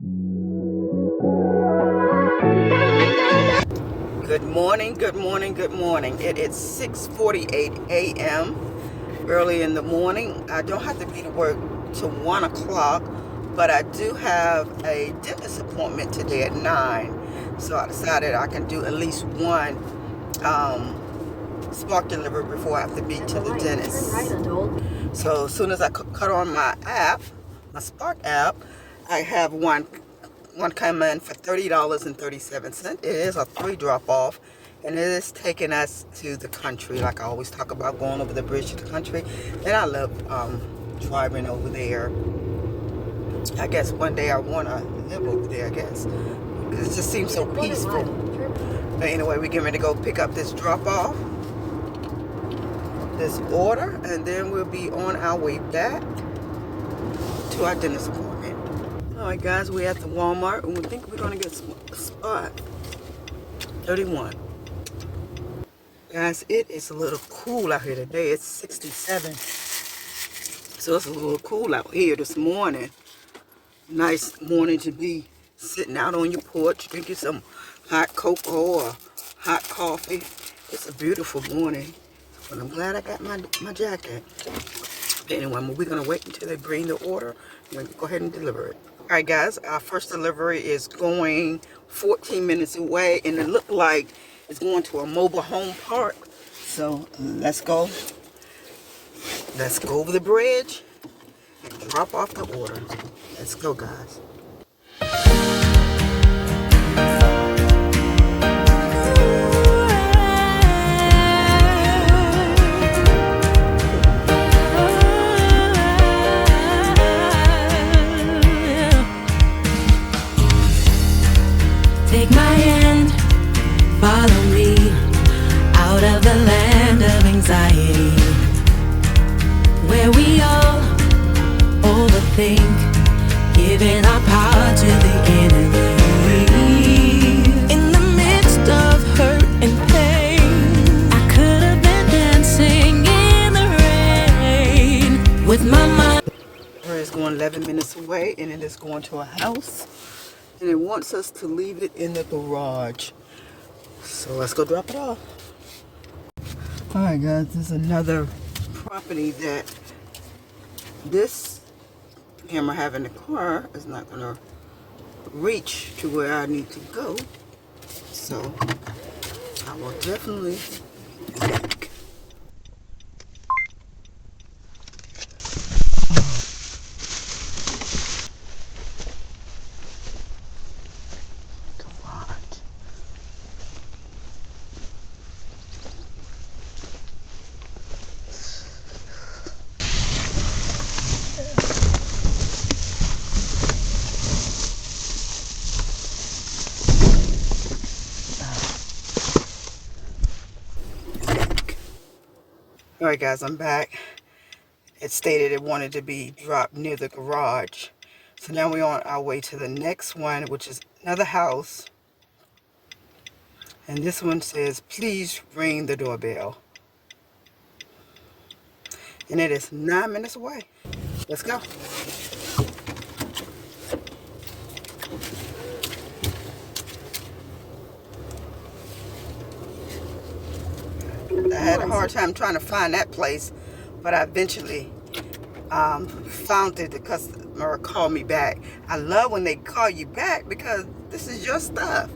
Good morning, good morning, good morning. It is 6:48 a.m. early in the morning. I don't have to be to work till 1 o'clock, but I do have a dentist appointment today at 9. So I decided I can do at least one spark delivery before I have to be to the dentist. So as soon as I cut on my app, my Spark app, I have one come in for $30.37. It is a 3 drop off, and it is taking us to the country. Like I always talk about going over the bridge to the country, and I love driving over there. I guess one day I want to live over there, I guess, because it just seems so peaceful. But anyway, we're getting ready to go pick up this drop off, this order, and then we'll be on our way back to our dentist appointment. Alright guys, we're at the Walmart and we think we're going to get a spot. 31. Guys, it is a little cool out here today. It's 67. So it's a little cool out here this morning. Nice morning to be sitting out on your porch, drinking some hot cocoa or hot coffee. It's a beautiful morning. But I'm glad I got my jacket. But anyway, we're going to wait until they bring the order and we're going to go ahead and deliver it. Alright guys, our first delivery is going 14 minutes away, and it looked like it's going to a mobile home park. So let's go over the bridge and drop off the order. Let's go guys. Take my hand, follow me out of the land of anxiety, where we all overthink, giving our power to the enemy. In the midst of hurt and pain, I could have been dancing in the rain with my mind. It's going 11 minutes away, and it is going to a house. And it wants us to leave it in the garage. So let's go drop it off. Alright guys, this is another property that this camera I have in the car is not going to reach to where I need to go. So I will definitely back. Alright guys, I'm back. It stated it wanted to be dropped near the garage. So now we're on our way to the next one, which is another house. And this one says, please ring the doorbell. And it is 9 minutes away. Let's go. I had a hard time trying to find that place, but I eventually found it. The customer called me back. I love when they call you back because this is your stuff.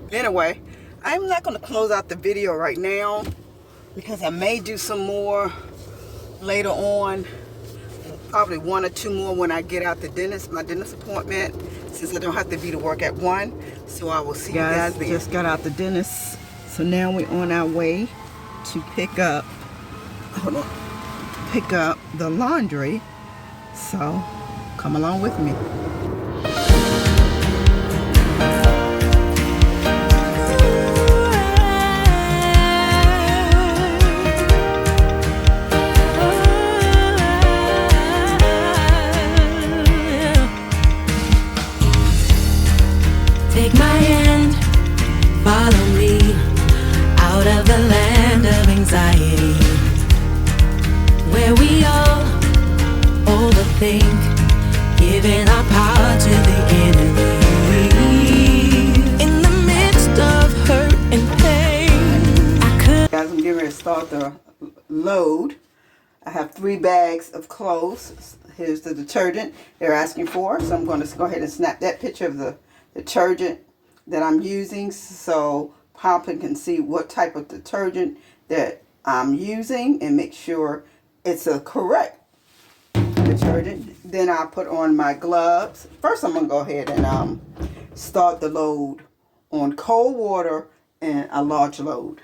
But anyway, I'm not going to close out the video right now because I may do some more later on. Probably 1 or 2 more when I get out the dentist, my dentist appointment, since I don't have to be to work at 1. So I will see you guys. We just got out the dentist, so now we're on our way to pick up the laundry. So come along with me. Take my hand, follow me out of the land of anxiety, where we all overthink, giving our power to the enemy. load. I have 3 bags of clothes. Here's the detergent they're asking for. So I'm going to go ahead and snap that picture of the detergent that I'm using so Poplin can see what type of detergent that I'm using and make sure it's a correct detergent. Then I'll put on my gloves. First I'm going to go ahead and start the load on cold water and a large load.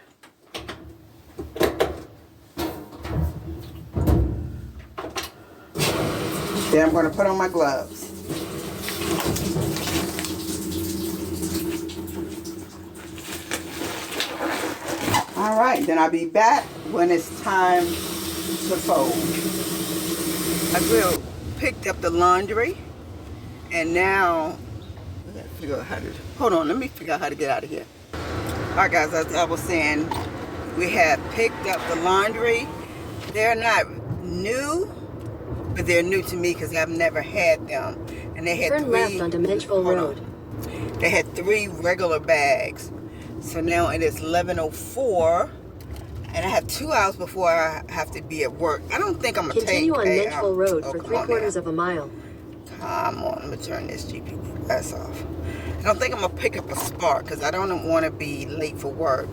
Then I'm going to put on my gloves. Alright, then I'll be back when it's time to fold. I picked up the laundry and now I gotta figure out how to, hold on, let me figure out how to get out of here. Alright guys, as I was saying, we have picked up the laundry. They're not new, but they're new to me because I've never had them. And they had Turn left onto Mitchell Road. They had 3 regular bags. So now it is 11:04, and I have 2 hours before I have to be at work. I don't think I'm gonna continue on Mitchell Road for 3/4 of a mile. Come on, let me turn this GPS off. I don't think I'm gonna pick up a Spark because I don't want to be late for work.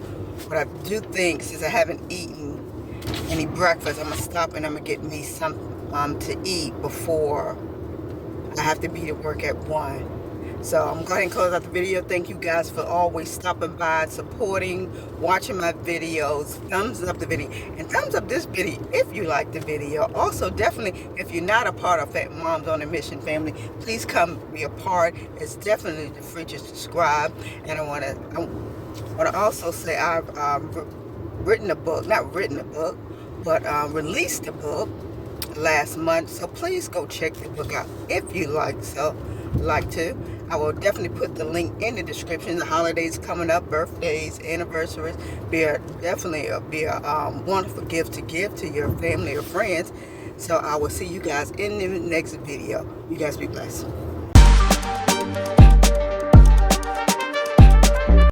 But I do think, since I haven't eaten any breakfast, I'm gonna stop and I'm gonna get me some to eat before I have to be at work at 1. So I'm going to go ahead and close out the video. Thank you guys for always stopping by, supporting, watching my videos. Thumbs up the video and thumbs up this video if you like the video. Also, definitely, if you're not a part of that Moms on a Mission family, please come be a part. It's definitely free to subscribe. And I want to also say I've released a book last month. So please go check the book out if you like to. I will definitely put the link in the description. The holidays coming up, birthdays, anniversaries, definitely be a wonderful gift to give to your family or friends. So I will see you guys in the next video. You guys be blessed.